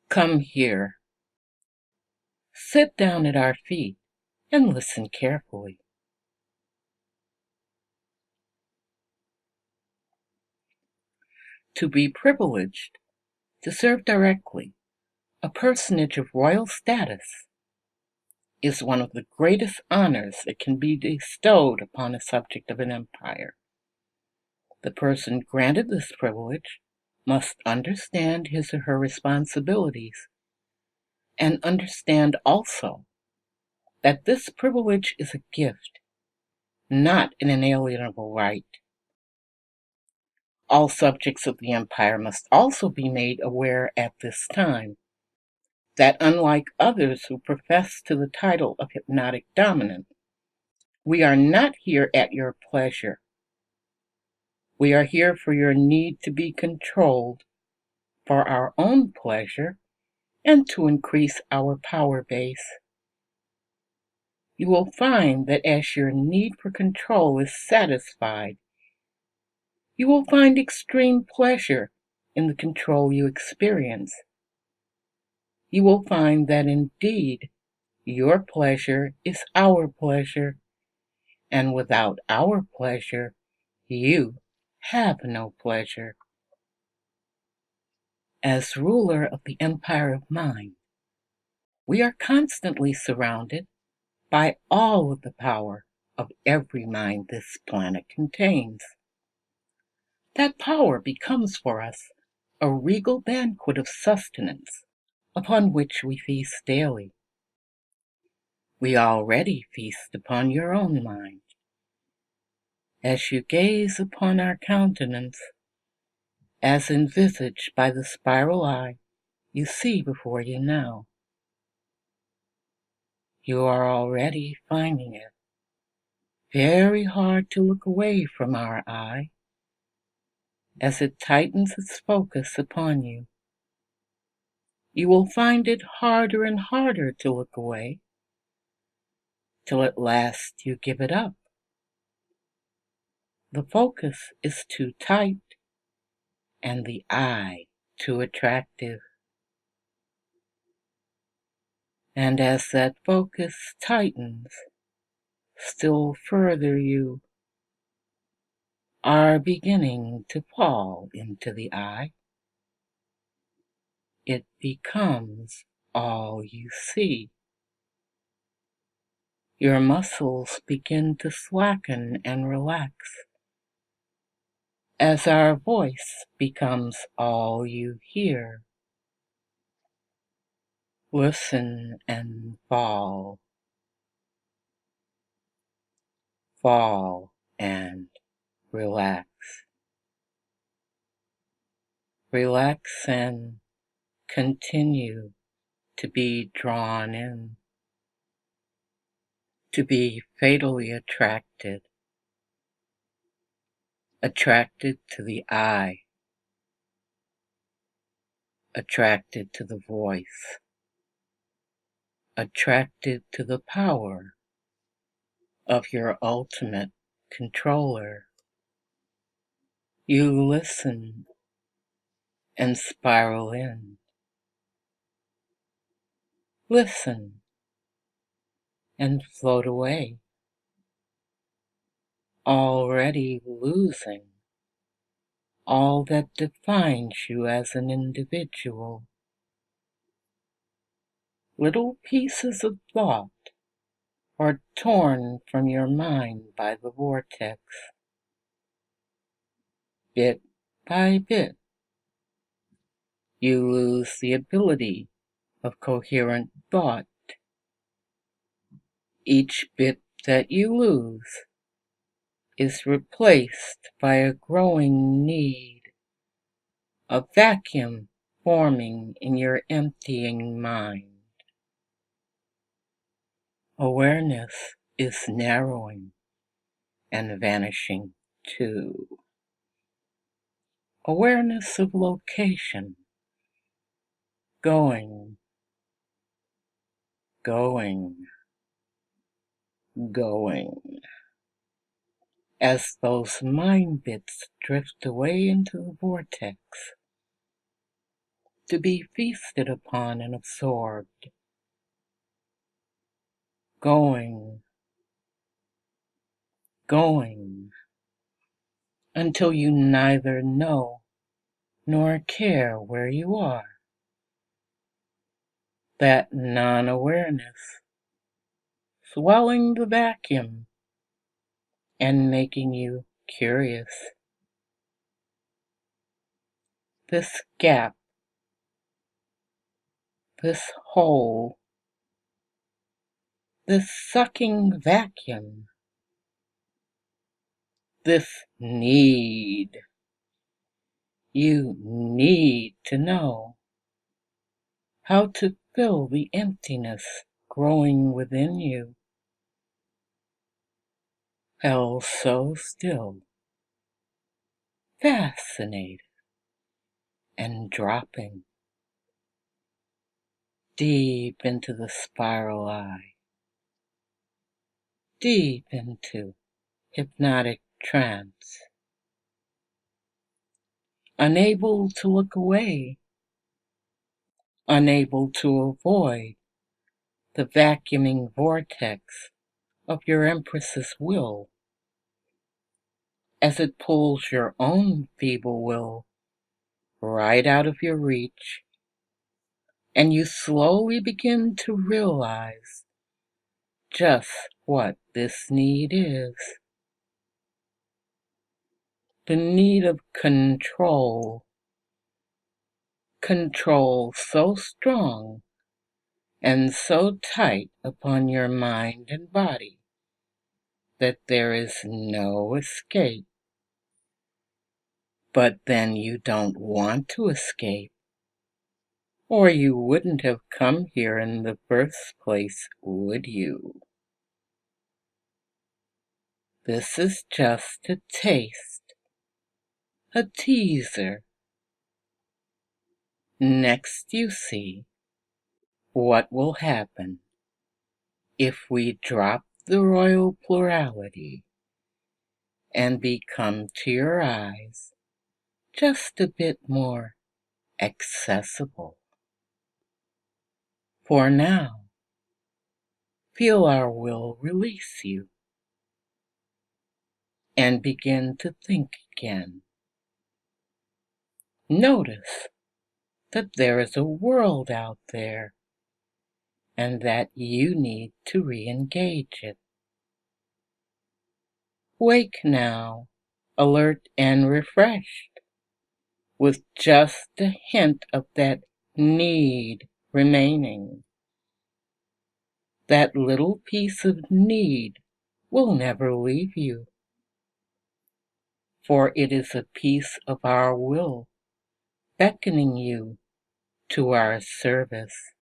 Come here, sit down at our feet, and listen carefully. To be privileged, to serve directly, a personage of royal status, is one of the greatest honors that can be bestowed upon a subject of an empire. The person granted this privilege must understand his or her responsibilities and understand also that this privilege is a gift, not an inalienable right. All subjects of the empire must also be made aware at this time that unlike others who profess to the title of hypnotic dominant, we are not here at your pleasure. We are here for your need to be controlled, for our own pleasure, and to increase our power base. You will find that as your need for control is satisfied, you will find extreme pleasure in the control you experience. You will find that indeed your pleasure is our pleasure, and without our pleasure, you have no pleasure. As ruler of the empire of mind, we are constantly surrounded by all of the power of every mind this planet contains. That power becomes for us a regal banquet of sustenance upon which we feast daily. We already feast upon your own mind. As you gaze upon our countenance, as envisaged by the spiral eye you see before you now, you are already finding it very hard to look away from our eye as it tightens its focus upon you. You will find it harder and harder to look away, till at last you give it up. The focus is too tight, and the eye too attractive. And as that focus tightens, still further you are beginning to fall into the eye. It becomes all you see. Your muscles begin to slacken and relax as our voice becomes all you hear. Listen and fall, fall and relax. Relax and continue to be drawn in, to be fatally attracted, attracted to the eye, attracted to the voice, attracted to the power of your ultimate controller. You listen and spiral in. Listen and float away, already losing all that defines you as an individual. Little pieces of thought are torn from your mind by the vortex. Bit by bit, you lose the ability of coherent thought. Each bit that you lose is replaced by a growing need, a vacuum forming in your emptying mind. Awareness is narrowing and vanishing too. Awareness of location, going, going, going. As those mind bits drift away into the vortex, to be feasted upon and absorbed, going, going, until you neither know nor care where you are. That non-awareness, swelling the vacuum and making you curious. This gap, this hole, this sucking vacuum, this need. You need to know how to fill the emptiness growing within you, held so still, fascinated, and dropping deep into the spiral eye, deep into hypnotic trance, unable to look away, unable to avoid the vacuuming vortex of your Empress's will as it pulls your own feeble will right out of your reach, and you slowly begin to realize just what this need is. The need of control. Control so strong and so tight upon your mind and body that there is no escape. But then you don't want to escape, or you wouldn't have come here in the first place, would you? This is just a taste, a teaser. Next you see what will happen if we drop the royal plurality and become to your eyes just a bit more accessible. For now, feel our will release you and begin to think again. Notice that there is a world out there and that you need to re-engage it. Wake now, alert and refreshed, with just a hint of that need remaining. That little piece of need will never leave you, for it is a piece of our will beckoning you to our service.